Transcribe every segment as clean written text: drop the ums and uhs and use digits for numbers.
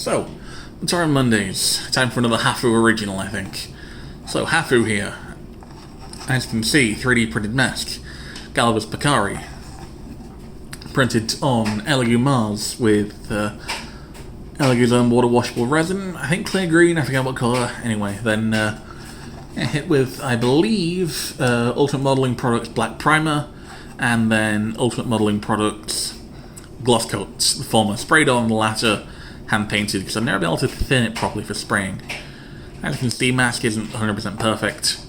So, Matoran Mondays. Time for another Hafu original, I think. So, Hafu here. As you can see, 3D printed mask. Galva's Picari. Printed on Elegoo Mars with Elegoo's own water washable resin. I think clear green, I forget what colour. Anyway, then hit with, I believe, Ultimate Modelling Products Black Primer, and then Ultimate Modelling Products Gloss Coats. The former sprayed on, the latter hand painted, because I've never been able to thin it properly for spraying. As you can see, mask isn't 100% perfect.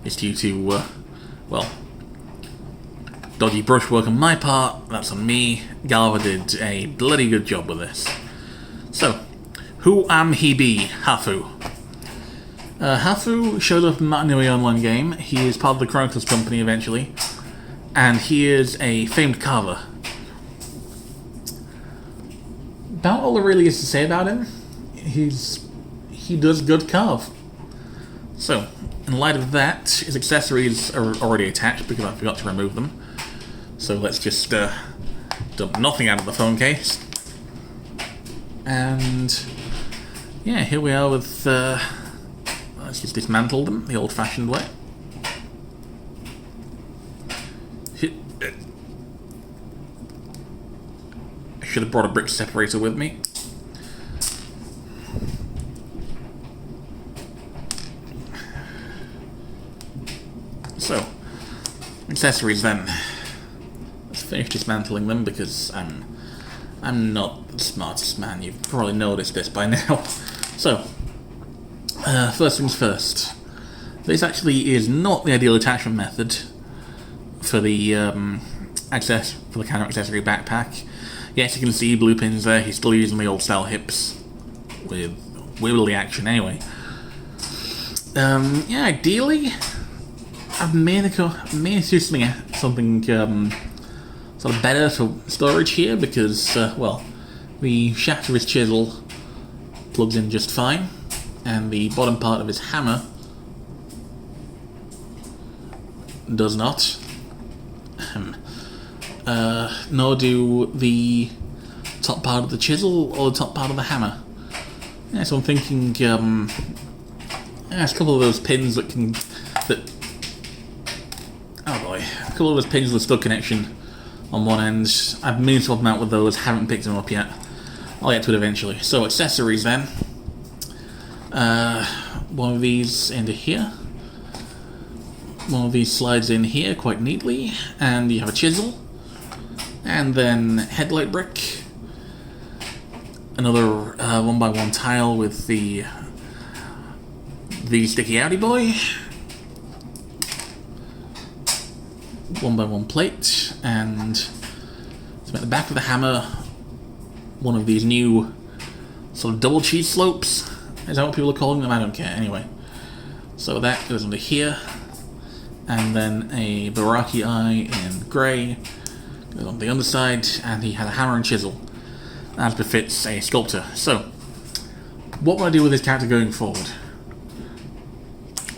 It's due to, well, dodgy brushwork on my part. That's on me. Galva did a bloody good job with this. So, who am he be? Hafu. Hafu showed up in Matanui Online game. He is part of the Chronicles company eventually, and he is a famed carver. About all there really is to say about him. He does good carve. So, in light of that, his accessories are already attached because I forgot to remove them. So let's just dump nothing out of the phone case. And yeah, here we are with, let's just dismantle them the old-fashioned way. I should have brought a brick separator with me. So, accessories then. Let's finish dismantling them because I'm not the smartest man. You've probably noticed this by now. So, first things first. This actually is not the ideal attachment method for the counter accessory backpack. Yes, you can see blue pins there. He's still using the old style hips with wibbly action anyway. Yeah, ideally, I've made something sort of better for storage here because, well, the shaft of his chisel plugs in just fine, and the bottom part of his hammer does not. Nor do the top part of the chisel or the top part of the hammer. Yeah, so I'm thinking, there's a couple of those pins a couple of those pins with a stud connection on one end. I've meant to swap them out with those, haven't picked them up yet. I'll get to it eventually. So, accessories then. One of these into here. One of these slides in here quite neatly, and you have a chisel. And then headlight brick. Another 1x1 tile with the sticky outy boy. 1x1 plate, and to make the back of the hammer one of these new sort of double cheese slopes. Is that what people are calling them? I don't care. Anyway, so that goes into here, and then a Baraki eye in grey goes on the underside, and he had a hammer and chisel, as befits a sculptor. So, what would I do with this character going forward?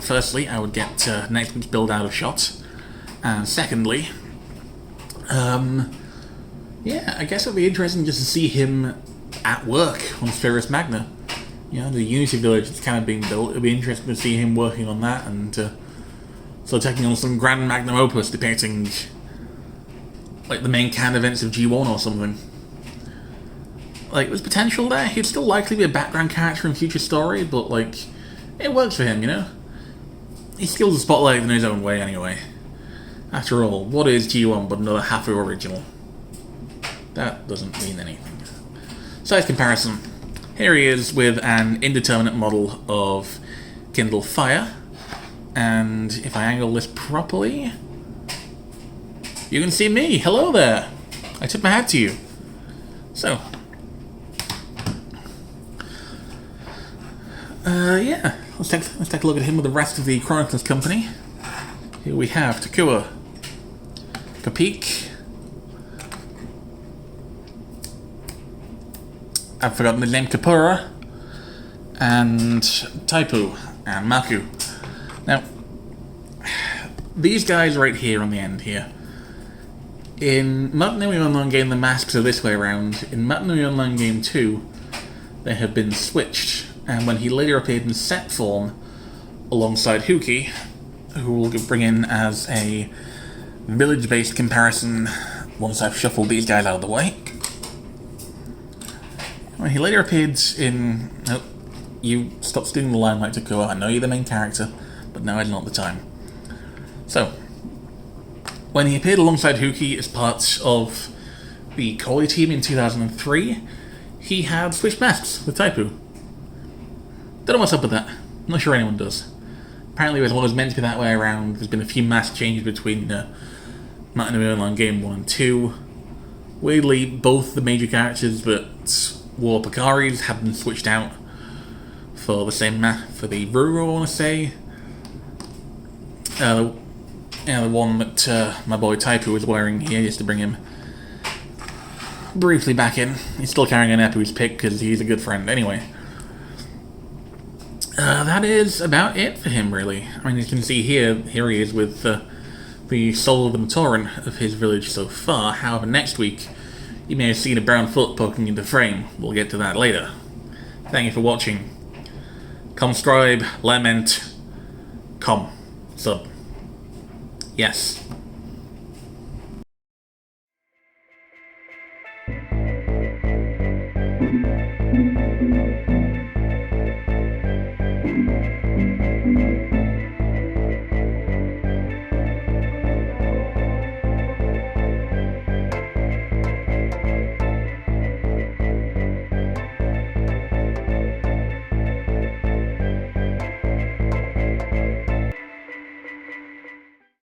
Firstly, I would get next week's build out of shot. And secondly, yeah, I guess it would be interesting just to see him at work on Spherus Magna. You know, the Unity Village that's kind of being built. It would be interesting to see him working on that and sort of taking on some grand magnum opus depicting, like, the main canon events of G1 or something. Like, there's potential there. He'd still likely be a background character in future story, but, like, it works for him, you know? He steals the spotlight in his own way anyway. After all, what is G1 but another Hafu original? That doesn't mean anything. Size comparison. Here he is with an indeterminate model of Kindle Fire. And if I angle this properly, you can see me. Hello there. I took my hat to you. So, yeah. Let's take a look at him with the rest of the Chronicles company. Here we have Takua, Kapik, I've forgotten the name, Kapura, and Taipu, and Maku. Now, these guys right here on the end here, in Matanui Online Game the masks are this way around. In Matanui Online Game 2, they have been switched, and when he later appeared in set form alongside Huki, who will bring in as a village-based comparison once I've shuffled these guys out of the way. When he later appeared in... Oh, you stop stealing the limelight, Takua. I know you're the main character, but now is not the time. So, when he appeared alongside Huki as part of the Koi team in 2003, he had switched masks with Taipu. Don't know what's up with that. Not sure anyone does. Apparently it was meant to be that way around. There's been a few mask changes between Matinee Online Game 1 and 2. Weirdly, both the major characters that wore Pakaris have been switched out for the same for the Ruru, I want to say. The one that my boy Taipu was wearing here, just to bring him briefly back in. He's still carrying an Epu's pick because he's a good friend anyway. That is about it for him, really. I mean, you can see here he is with the soul of the Matoran of his village so far. However, next week, you may have seen a brown foot poking into frame. We'll get to that later. Thank you for watching. Subscribe, lament, sub. Yes.